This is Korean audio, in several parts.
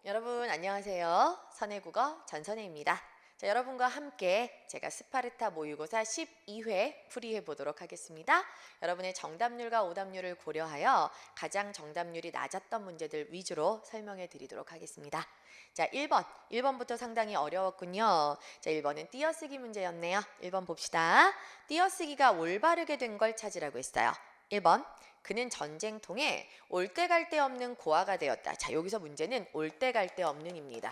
여러분 안녕하세요. 선행국어 전선혜입니다. 자, 여러분과 함께 제가 스파르타 모의고사 12회 풀이해 보도록 하겠습니다. 여러분의 정답률과 오답률을 고려하여 가장 정답률이 낮았던 문제들 위주로 설명해 드리도록 하겠습니다. 자, 1번부터 상당히 어려웠군요. 자, 1번은 띄어쓰기 문제였네요. 1번 봅시다. 띄어쓰기가 올바르게 된 걸 찾으라고 했어요. 1번, 그는 전쟁통에 올 때 갈 데 없는 고아가 되었다. 자, 여기서 문제는 올 때 갈 데 없는입니다.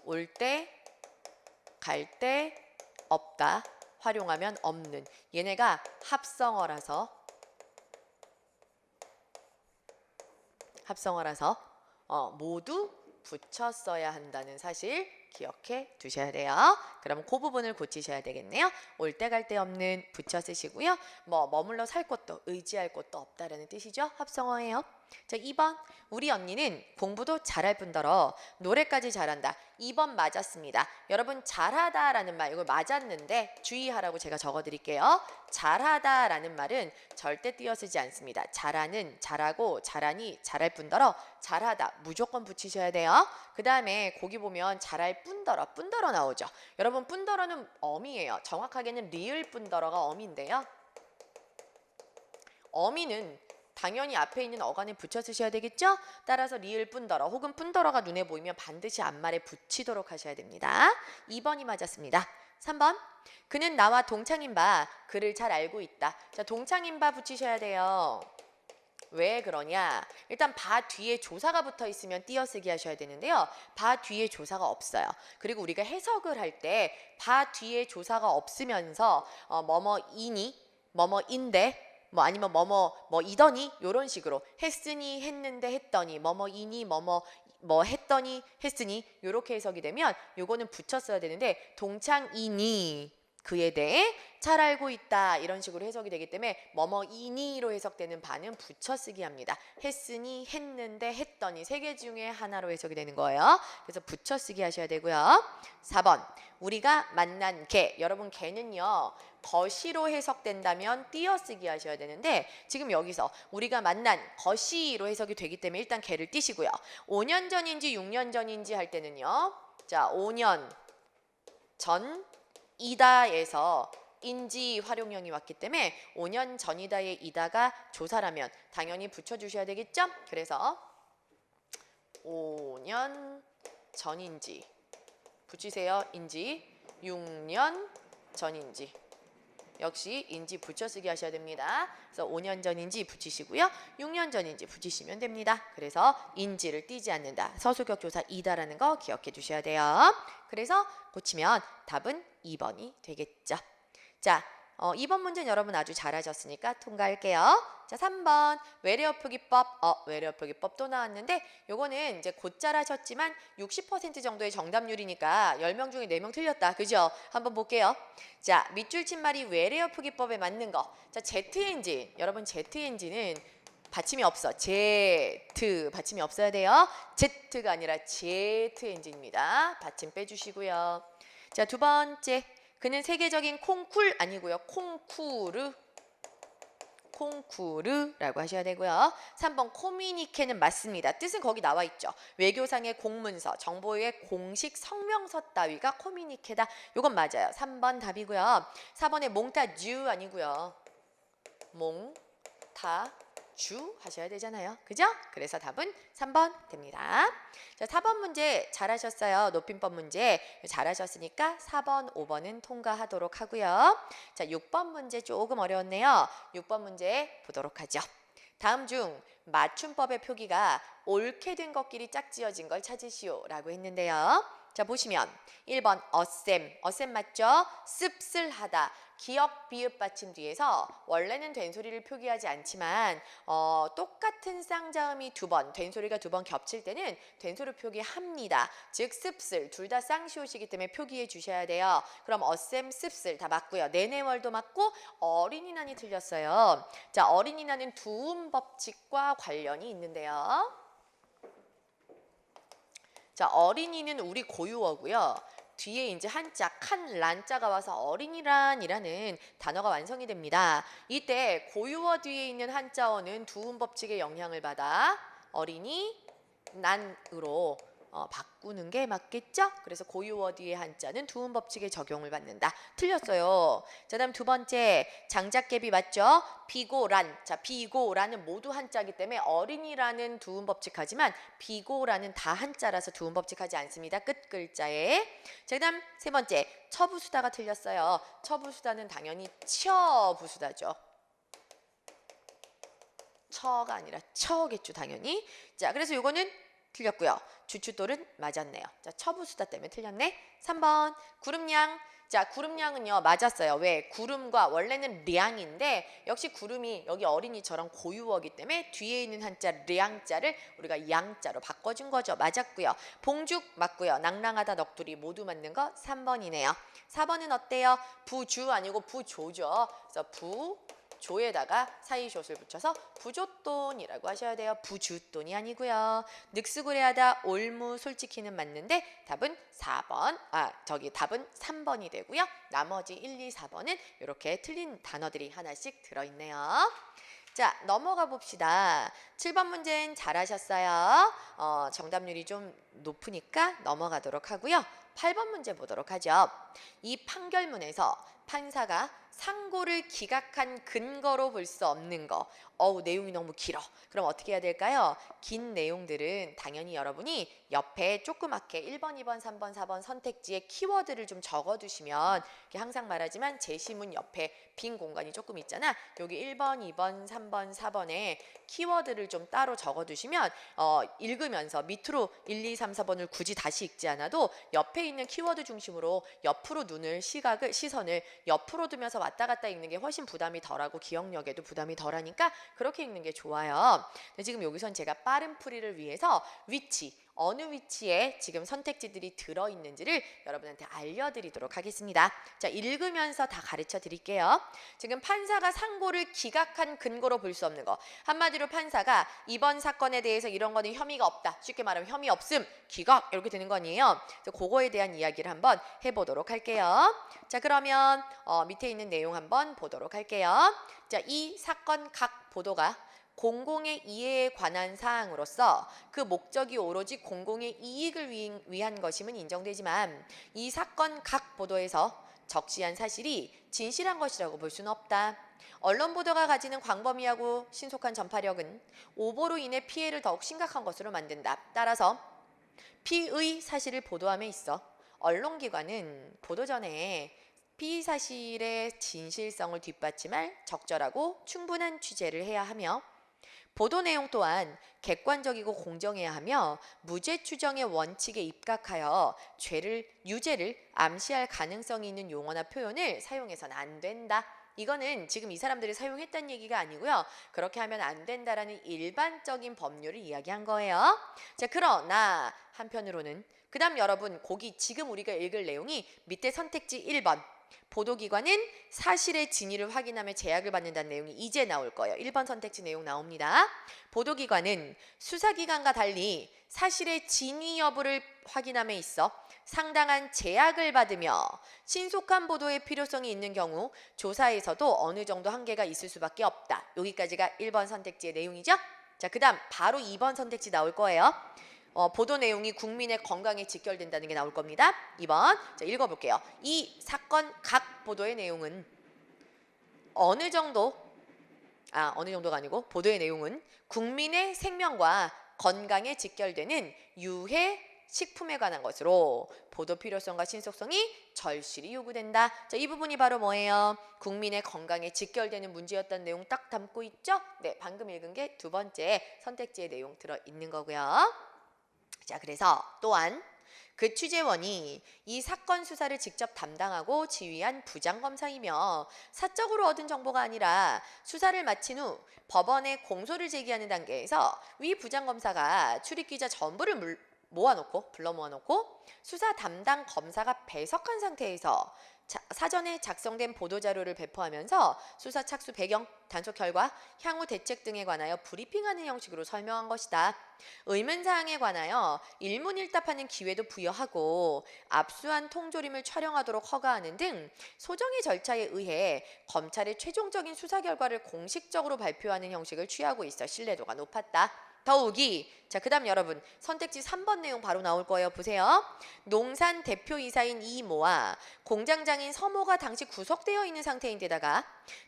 올 때 갈 데 없다. 활용하면 없는. 얘네가 합성어라서 모두 붙여 써야 한다는 사실 기억해 두셔야 돼요. 그럼 그 부분을 고치셔야 되겠네요. 올 때 갈 데 없는 붙여 쓰시고요. 머물러 살 곳도 의지할 곳도 없다라는 뜻이죠. 합성어예요. 자, 2번. 우리 언니는 공부도 잘할 뿐더러 노래까지 잘한다. 2번 맞았습니다. 여러분 잘하다라는 말 이거 맞았는데 주의하라고 제가 적어드릴게요. 잘하다라는 말은 절대 띄어쓰지 않습니다. 잘하는, 잘하고, 잘하니, 잘할 뿐더러 잘하다 무조건 붙이셔야 돼요. 그 다음에 거기 보면 잘할 뿐더러 나오죠. 여러분 뿐더러는 어미예요. 정확하게는 리을 뿐더러가 어미인데요. 어미는 당연히 앞에 있는 어간에 붙여 쓰셔야 되겠죠? 따라서 리을 뿐더러 혹은 뿐더러가 눈에 보이면 반드시 앞말에 붙이도록 하셔야 됩니다. 2번이 맞았습니다. 3번. 그는 나와 동창인 바 그를 잘 알고 있다. 자, 동창인 바 붙이셔야 돼요. 왜 그러냐? 일단 바 뒤에 조사가 붙어 있으면 띄어쓰기 하셔야 되는데요. 바 뒤에 조사가 없어요. 그리고 우리가 해석을 할 때 바 뒤에 조사가 없으면서 뭐뭐이니, 뭐뭐인데 아니면 뭐이더니 이런 식으로 했으니 했는데 했더니 뭐뭐이니 뭐 했더니 했으니 이렇게 해석이 되면 요거는 붙여 써야 되는데 동창이니 그에 대해 잘 알고 있다 이런 식으로 해석이 되기 때문에 뭐뭐이니로 해석되는 바는 붙여쓰기 합니다. 했으니 했는데 했더니 세 개 중에 하나로 해석이 되는 거예요. 그래서 붙여쓰기 하셔야 되고요. 4번 우리가 만난 개. 여러분 개는요 거시로 해석된다면 띄어쓰기 하셔야 되는데 지금 여기서 우리가 만난 거시로 해석이 되기 때문에 일단 개를 띄시고요. 5년 전인지 6년 전인지 할 때는요. 자, 5년 전 이다에서 인지 활용형이 왔기 때문에 5년 전이다의 이다가 조사라면 당연히 붙여주셔야 되겠죠? 그래서 5년 전인지 붙이세요. 인지 6년 전인지 역시 인지 붙여쓰기 하셔야 됩니다. 그래서 5년 전인지 붙이시고요. 6년 전인지 붙이시면 됩니다. 그래서 인지를 띄지 않는다. 서술격 조사 이다라는 거 기억해 주셔야 돼요. 그래서 고치면 답은 2번이 되겠죠. 자, 2번 문제는 여러분 아주 잘하셨으니까 통과할게요. 자, 3번 외래어표기법 또 나왔는데 요거는 이제 곧잘 하셨지만 60% 정도의 정답률이니까 10명 중에 4명 틀렸다. 그죠? 한번 볼게요. 자, 밑줄 친 말이 외래어표기법에 맞는 거. 자, ZNG. 여러분 ZNG는 받침이 없어. Z 받침이 없어야 돼요. Z가 아니라 ZNG입니다. 받침 빼주시고요. 자, 두 번째. 그는 세계적인 콩쿨 아니고요. 콩쿠르라고 하셔야 되고요. 3번 코미니케는 맞습니다. 뜻은 거기 나와 있죠. 외교상의 공문서, 정보의 공식 성명서 따위가 코미니케다. 이건 맞아요. 3번 답이고요. 4번에 몽타주 아니고요. 몽타주 하셔야 되잖아요. 그죠? 그래서 답은 3번 됩니다. 자, 4번 문제 잘하셨어요. 높임법 문제 잘하셨으니까 4번, 5번은 통과하도록 하고요. 자, 6번 문제 조금 어려웠네요. 6번 문제 보도록 하죠. 다음 중 맞춤법의 표기가 옳게 된 것끼리 짝지어진 걸 찾으시오 라고 했는데요. 자, 보시면 1번 어셈 맞죠? 씁쓸하다. 기역 비읍 받침 뒤에서 원래는 된소리를 표기하지 않지만 똑같은 쌍자음이 두 번, 된소리가 두 번 겹칠 때는 된소리 표기합니다. 즉 씁쓸 둘 다 쌍시옷이기 때문에 표기해 주셔야 돼요. 그럼 어셈 씁쓸 다 맞고요. 내내월도 맞고 어린이난이 틀렸어요. 자, 어린이난은 두음 법칙과 관련이 있는데요. 자, 어린이는 우리 고유어고요. 뒤에 이제 한자, 란자가 와서 어린이란이라는 단어가 완성이 됩니다. 이때 고유어 뒤에 있는 한자어는 두음 법칙의 영향을 받아 어린이, 난으로 바꾸는 게 맞겠죠? 그래서 고유어 뒤에 한자는 두음 법칙에 적용을 받는다. 틀렸어요. 자, 다음 두 번째 장작개비 맞죠? 비고란. 자, 비고란은 모두 한자이기 때문에 어린이라는 두음 법칙하지만 비고란은 다 한자라서 두음 법칙하지 않습니다. 끝 글자에. 자, 그다음 세 번째 처부수다가 틀렸어요. 처부수다는 당연히 처부수다죠. 처가 아니라 처겠죠, 당연히. 자, 그래서 요거는 틀렸고요. 주춧돌은 맞았네요. 자, 처부수다 때문에 틀렸네. 3번 구름량. 자, 구름량은요 맞았어요. 왜? 구름과 원래는 량인데 역시 구름이 여기 어린이처럼 고유어기 때문에 뒤에 있는 한자 량자를 우리가 양자로 바꿔준 거죠. 맞았고요. 봉죽 맞고요. 낭랑하다 넋두리 모두 맞는 거 3번이네요. 4번은 어때요? 부주 아니고 부조죠. 그래서 조에다가 사이숏을 붙여서 부조돈이라고 하셔야 돼요. 부주돈이 아니고요. 늑수구레하다 올무 솔직히는 맞는데 답은 4번. 답은 3번이 되고요. 나머지 1, 2, 4번은 이렇게 틀린 단어들이 하나씩 들어있네요. 자, 넘어가 봅시다. 7번 문제는 잘하셨어요. 정답률이 좀 높으니까 넘어가도록 하고요. 8번 문제 보도록 하죠. 이 판결문에서 판사가 상고를 기각한 근거로 볼 수 없는 거. 내용이 너무 길어. 그럼 어떻게 해야 될까요? 긴 내용들은 당연히 여러분이 옆에 조그맣게 1번, 2번, 3번, 4번 선택지에 키워드를 좀 적어두시면 항상 말하지만 제시문 옆에 빈 공간이 조금 있잖아. 여기 1번, 2번, 3번, 4번에 키워드를 좀 따로 적어두시면 읽으면서 밑으로 1, 2, 3, 4번을 굳이 다시 읽지 않아도 옆에 있는 키워드 중심으로 옆으로 시선을 옆으로 두면서 왔다 갔다 읽는 게 훨씬 부담이 덜하고 기억력에도 부담이 덜하니까 그렇게 읽는 게 좋아요. 근데 지금 여기선 제가 빠른 풀이를 위해서 어느 위치에 지금 선택지들이 들어있는지를 여러분한테 알려드리도록 하겠습니다. 자, 읽으면서 다 가르쳐 드릴게요. 지금 판사가 상고를 기각한 근거로 볼 수 없는 거. 한마디로 판사가 이번 사건에 대해서 이런 거는 혐의가 없다. 쉽게 말하면 혐의 없음, 기각 이렇게 되는 거 아니에요. 그래서 그거에 대한 이야기를 한번 해보도록 할게요. 자, 그러면 밑에 있는 내용 한번 보도록 할게요. 자, 이 사건 각 보도가 공공의 이해에 관한 사항으로서 그 목적이 오로지 공공의 이익을 위한 것임은 인정되지만 이 사건 각 보도에서 적시한 사실이 진실한 것이라고 볼 수는 없다. 언론 보도가 가지는 광범위하고 신속한 전파력은 오보로 인해 피해를 더욱 심각한 것으로 만든다. 따라서 피의 사실을 보도함에 있어 언론기관은 보도 전에 피의 사실의 진실성을 뒷받침할 적절하고 충분한 취재를 해야 하며 보도 내용 또한 객관적이고 공정해야 하며 무죄 추정의 원칙에 입각하여 유죄를 암시할 가능성이 있는 용어나 표현을 사용해서는 안 된다. 이거는 지금 이 사람들이 사용했다는 얘기가 아니고요. 그렇게 하면 안 된다라는 일반적인 법률을 이야기한 거예요. 자, 그러나 한편으로는 그다음 여러분 지금 우리가 읽을 내용이 밑에 선택지 1번 보도기관은 사실의 진위를 확인하며 제약을 받는다는 내용이 이제 나올 거예요. 1번 선택지 내용 나옵니다. 보도기관은 수사기관과 달리 사실의 진위 여부를 확인함에 있어 상당한 제약을 받으며 신속한 보도의 필요성이 있는 경우 조사에서도 어느 정도 한계가 있을 수밖에 없다. 여기까지가 1번 선택지의 내용이죠. 자, 그 다음 바로 2번 선택지 나올 거예요. 보도 내용이 국민의 건강에 직결된다는 게 나올 겁니다. 2번. 자, 읽어볼게요. 이 사건 각 보도의 내용은 어느 정도가 아니고 보도의 내용은 국민의 생명과 건강에 직결되는 유해 식품에 관한 것으로 보도 필요성과 신속성이 절실히 요구된다. 자, 이 부분이 바로 뭐예요? 국민의 건강에 직결되는 문제였다는 내용 딱 담고 있죠? 네, 방금 읽은 게 두 번째 선택지의 내용 들어있는 거고요. 자, 그래서 또한 그 취재원이 이 사건 수사를 직접 담당하고 지휘한 부장검사이며 사적으로 얻은 정보가 아니라 수사를 마친 후 법원에 공소를 제기하는 단계에서 위 부장검사가 출입기자 전부를 불러 모아놓고 수사 담당 검사가 배석한 상태에서 사전에 작성된 보도자료를 배포하면서 수사 착수 배경, 단속 결과, 향후 대책 등에 관하여 브리핑하는 형식으로 설명한 것이다. 의문사항에 관하여 일문일답하는 기회도 부여하고 압수한 통조림을 촬영하도록 허가하는 등 소정의 절차에 의해 검찰의 최종적인 수사 결과를 공식적으로 발표하는 형식을 취하고 있어 신뢰도가 높았다. 더욱이 자, 그다음 여러분 선택지 3번 내용 바로 나올 거예요. 보세요. 농산 대표이사인 이모와 공장장인 서모가 당시 구속되어 있는 상태인데다가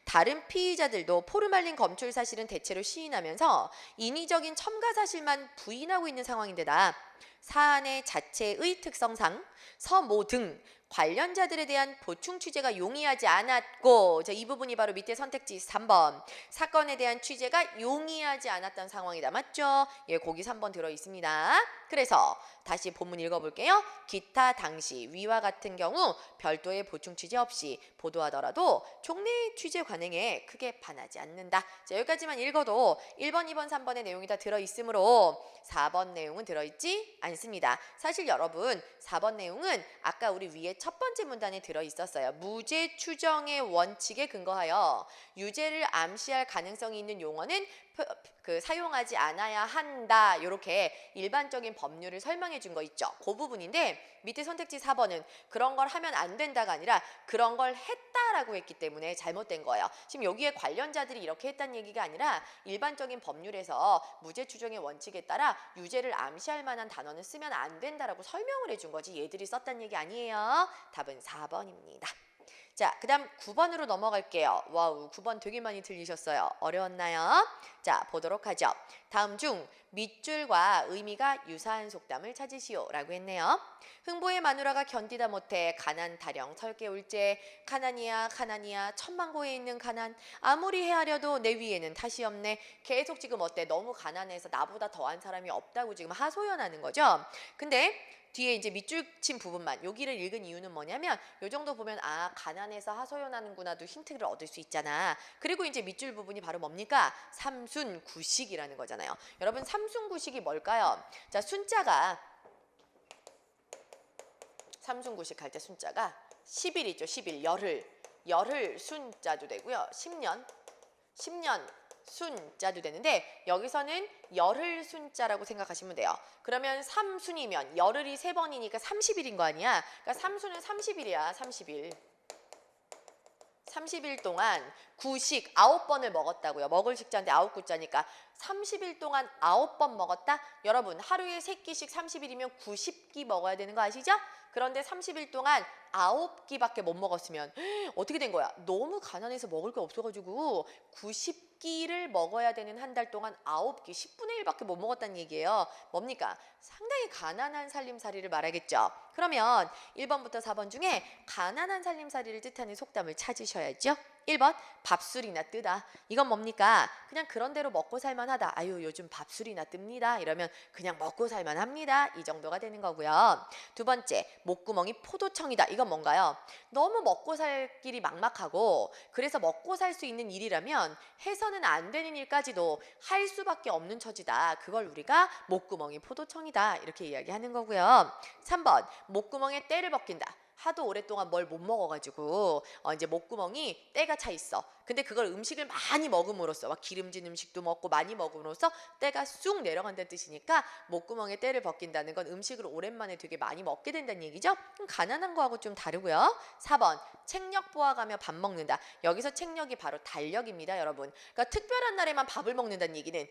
다른 피의자들도 포르말린 검출 사실은 대체로 시인하면서 인위적인 첨가 사실만 부인하고 있는 상황인데다 사안의 자체의 특성상 서모 등 관련자들에 대한 보충 취재가 용이하지 않았고, 자, 이 부분이 바로 밑에 선택지 3번. 사건에 대한 취재가 용이하지 않았던 상황이다. 맞죠? 예, 거기 3번 들어 있습니다. 그래서 다시 본문 읽어볼게요. 기타 당시 위와 같은 경우 별도의 보충 취재 없이 보도하더라도 종래의 취재 관행에 크게 반하지 않는다. 자, 여기까지만 읽어도 1번, 2번, 3번의 내용이 다 들어있으므로 4번 내용은 들어있지 않습니다. 사실 여러분 4번 내용은 아까 우리 위에 첫 번째 문단에 들어있었어요. 무죄 추정의 원칙에 근거하여 유죄를 암시할 가능성이 있는 용어는 사용하지 않아야 한다. 이렇게 일반적인 법률을 설명해 준 거 있죠. 그 부분인데 밑에 선택지 4번은 그런 걸 하면 안 된다가 아니라 그런 걸 했다라고 했기 때문에 잘못된 거예요. 지금 여기에 관련자들이 이렇게 했다는 얘기가 아니라 일반적인 법률에서 무죄 추정의 원칙에 따라 유죄를 암시할 만한 단어는 쓰면 안 된다라고 설명을 해준 거지 얘들이 썼다는 얘기 아니에요. 답은 4번입니다. 자, 그 다음 9번으로 넘어갈게요. 와우, 9번 되게 많이 틀리셨어요. 어려웠나요? 자, 보도록 하죠. 다음 중 밑줄과 의미가 유사한 속담을 찾으시오 라고 했네요. 흥보의 마누라가 견디다 못해 가난 타령 설계울제 가난이야 가난이야 천만고에 있는 가난 아무리 헤아려도 내 위에는 탓이 없네. 계속 지금 어때? 너무 가난해서 나보다 더한 사람이 없다고 지금 하소연하는 거죠. 근데 뒤에 이제 밑줄 친 부분만 여기를 읽은 이유는 뭐냐면 요 정도 보면 아 가난해서 하소연하는구나도 힌트를 얻을 수 있잖아. 그리고 이제 밑줄 부분이 바로 뭡니까? 삼순구식이라는 거잖아요. 여러분 삼순구식이 뭘까요? 자 순자가 삼순구식 할 때 순자가 10일 있죠. 10일 열흘 순자도 되고요. 10년 순자도 되는데 여기서는 열흘 순자라고 생각하시면 돼요. 그러면 3순이면 열흘이 3번이니까 30일인 거 아니야? 그러니까 3순은 30일이야. 30일 동안 구식 9번을 먹었다고요. 먹을 식자인데 9구자니까 30일 동안 9번 먹었다? 여러분 하루에 3끼씩 30일이면 90끼 먹어야 되는 거 아시죠? 그런데 30일 동안 9끼밖에 못 먹었으면 어떻게 된 거야? 너무 가난해서 먹을 게 없어가지고 90끼를 먹어야 되는 한 달 동안 9끼, 10분의 1밖에 못 먹었다는 얘기예요. 뭡니까? 상당히 가난한 살림살이를 말하겠죠. 그러면 1번부터 4번 중에 가난한 살림살이를 뜻하는 속담을 찾으셔야죠. 1번 밥술이나 뜨다. 이건 뭡니까? 그냥 그런 대로 먹고 살만하다. 아유 요즘 밥술이나 뜹니다. 이러면 그냥 먹고 살만합니다. 이 정도가 되는 거고요. 두 번째 목구멍이 포도청이다. 이건 뭔가요? 너무 먹고 살 길이 막막하고 그래서 먹고 살 수 있는 일이라면 해서는 안 되는 일까지도 할 수밖에 없는 처지다. 그걸 우리가 목구멍이 포도청이다. 이렇게 이야기하는 거고요. 3번 목구멍에 때를 벗긴다. 하도 오랫동안 뭘 못 먹어가지고 이제 목구멍이 때가 차 있어. 근데 그걸 음식을 많이 먹음으로써 막 기름진 음식도 먹고 많이 먹음으로써 때가 쑥 내려간다는 뜻이니까 목구멍에 때를 벗긴다는 건 음식을 오랜만에 되게 많이 먹게 된다는 얘기죠. 가난한 거하고 좀 다르고요. 4번 책력 보아가며 밥 먹는다. 여기서 책력이 바로 달력입니다, 여러분. 그러니까 특별한 날에만 밥을 먹는다는 얘기는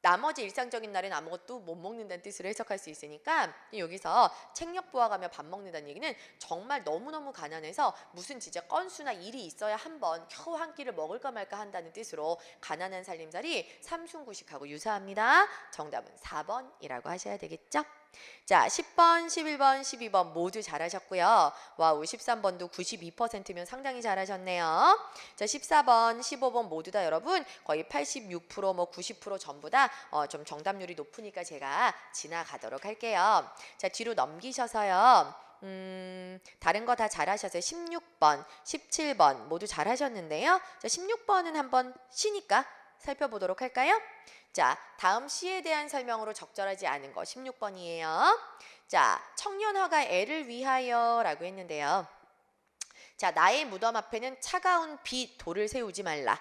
나머지 일상적인 날엔 아무것도 못 먹는다는 뜻으로 해석할 수 있으니까 여기서 책력 보아가며 밥 먹는다는 얘기는 정말 너무너무 가난해서 무슨 진짜 건수나 일이 있어야 한 번 겨우 한 끼를 먹을까 말까 한다는 뜻으로 가난한 살림살이 삼순구식하고 유사합니다. 정답은 4번이라고 하셔야 되겠죠? 자, 10번, 11번, 12번 모두 잘하셨고요. 와우, 13번도 92%면 상당히 잘하셨네요. 자, 14번, 15번 모두 다 여러분 거의 86%, 뭐 90% 전부 다 좀 정답률이 높으니까 제가 지나가도록 할게요. 자, 뒤로 넘기셔서요. 다른 거 다 잘하셨어요. 16번, 17번 모두 잘하셨는데요. 자, 16번은 한번 쉬니까 살펴보도록 할까요? 자, 다음 시에 대한 설명으로 적절하지 않은 거 16번이에요. 자, 청년허가 애를 위하여 라고 했는데요. 자, 나의 무덤 앞에는 차가운 돌을 세우지 말라.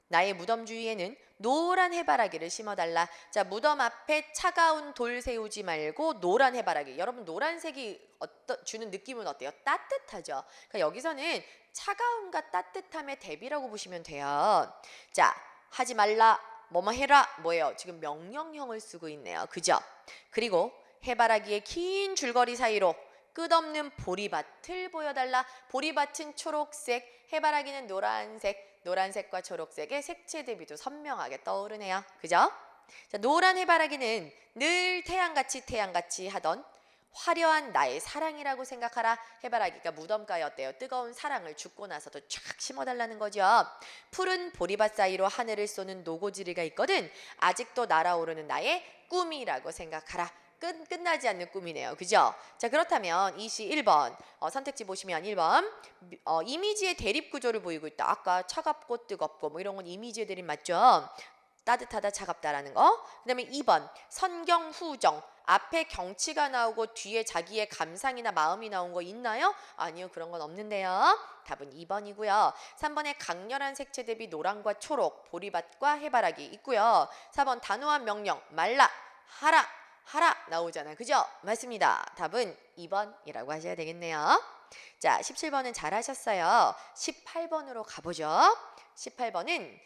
나의 무덤 주위에는 노란 해바라기를 심어달라. 자, 무덤 앞에 차가운 돌 세우지 말고 노란 해바라기. 여러분 노란색이 주는 느낌은 어때요? 따뜻하죠. 그러니까 여기서는 차가움과 따뜻함의 대비라고 보시면 돼요. 자, 하지 말라. 뭐뭐 해라 뭐예요? 지금 명령형을 쓰고 있네요. 그죠? 그리고 해바라기의 긴 줄거리 사이로 끝없는 보리밭을 보여달라. 보리밭은 초록색, 해바라기는 노란색, 노란색과 초록색의 색채 대비도 선명하게 떠오르네요. 그죠? 자, 노란 해바라기는 늘 태양같이 하던 화려한 나의 사랑이라고 생각하라. 해바라기가 무덤가에 어때요? 뜨거운 사랑을 죽고 나서도 쫙 심어달라는 거죠. 푸른 보리밭 사이로 하늘을 쏘는 노고지리가 있거든. 아직도 날아오르는 나의 꿈이라고 생각하라. 끝나지 않는 꿈이네요. 그죠? 자, 그렇다면 이 시 1번 선택지 보시면 1번 이미지의 대립 구조를 보이고 있다. 아까 차갑고 뜨겁고 뭐 이런 건 이미지의 대립 맞죠? 따뜻하다 차갑다라는 거. 그 다음에 2번 선경 후정. 앞에 경치가 나오고 뒤에 자기의 감상이나 마음이 나온 거 있나요? 아니요, 그런 건 없는데요. 답은 2번이고요. 3번에 강렬한 색채 대비 노랑과 초록, 보리밭과 해바라기 있고요. 4번 단호한 명령, 말라, 하라 나오잖아요. 그죠? 맞습니다. 답은 2번이라고 하셔야 되겠네요. 자, 17번은 잘하셨어요. 18번으로 가보죠. 18번은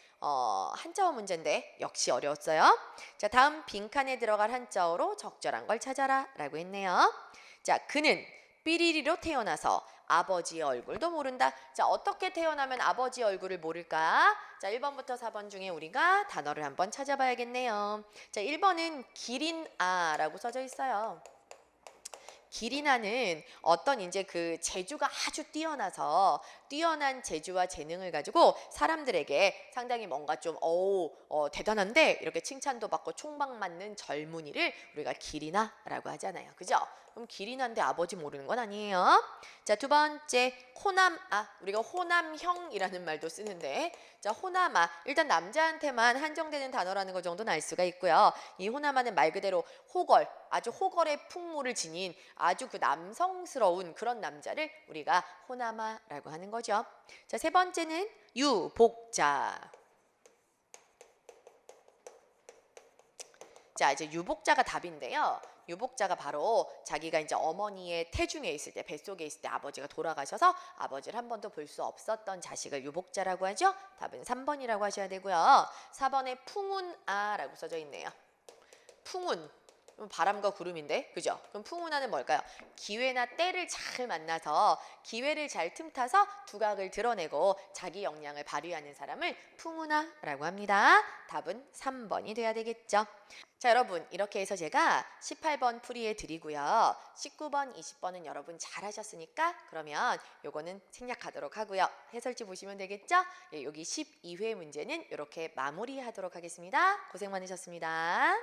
한자어 문제인데 역시 어려웠어요. 자, 다음 빈칸에 들어갈 한자어로 적절한 걸 찾아라 라고 했네요. 자, 그는 삐리리로 태어나서 아버지의 얼굴도 모른다. 자, 어떻게 태어나면 아버지의 얼굴을 모를까? 자, 1번부터 4번 중에 우리가 단어를 한번 찾아봐야겠네요. 자, 1번은 기린아라고 써져 있어요. 기린아는 어떤 이제 그 재주가 아주 뛰어나서 뛰어난 재주와 재능을 가지고 사람들에게 상당히 뭔가 좀 대단한데 이렇게 칭찬도 받고 총박 맞는 젊은이를 우리가 기린아라고 하잖아요. 그죠? 그럼 기린아인데 아버지 모르는 건 아니에요. 자, 두 번째 호남아. 우리가 호남형이라는 말도 쓰는데 자, 호남아. 일단 남자한테만 한정되는 단어라는 거 정도는 알 수가 있고요. 이 호남아는 말 그대로 호걸, 아주 호걸의 풍물을 지닌 아주 그 남성스러운 그런 남자를 우리가 호남아라고 하는 거죠. 자, 세 번째는 유복자. 자, 이제 유복자가 답인데요. 유복자가 바로 자기가 이제 어머니의 태중에 있을 때, 뱃속에 있을 때 아버지가 돌아가셔서 아버지를 한 번도 볼 수 없었던 자식을 유복자라고 하죠. 답은 3번이라고 하셔야 되고요. 4번에 풍운아라고 써져 있네요. 풍운. 바람과 구름인데, 그죠? 그럼 풍운하는 뭘까요? 기회나 때를 잘 만나서 기회를 잘 틈타서 두각을 드러내고 자기 역량을 발휘하는 사람을 풍운하라고 합니다. 답은 3번이 돼야 되겠죠. 자, 여러분 이렇게 해서 제가 18번 풀이해 드리고요. 19번, 20번은 여러분 잘하셨으니까 그러면 요거는 생략하도록 하고요. 해설지 보시면 되겠죠? 예, 여기 12회 문제는 이렇게 마무리하도록 하겠습니다. 고생 많으셨습니다.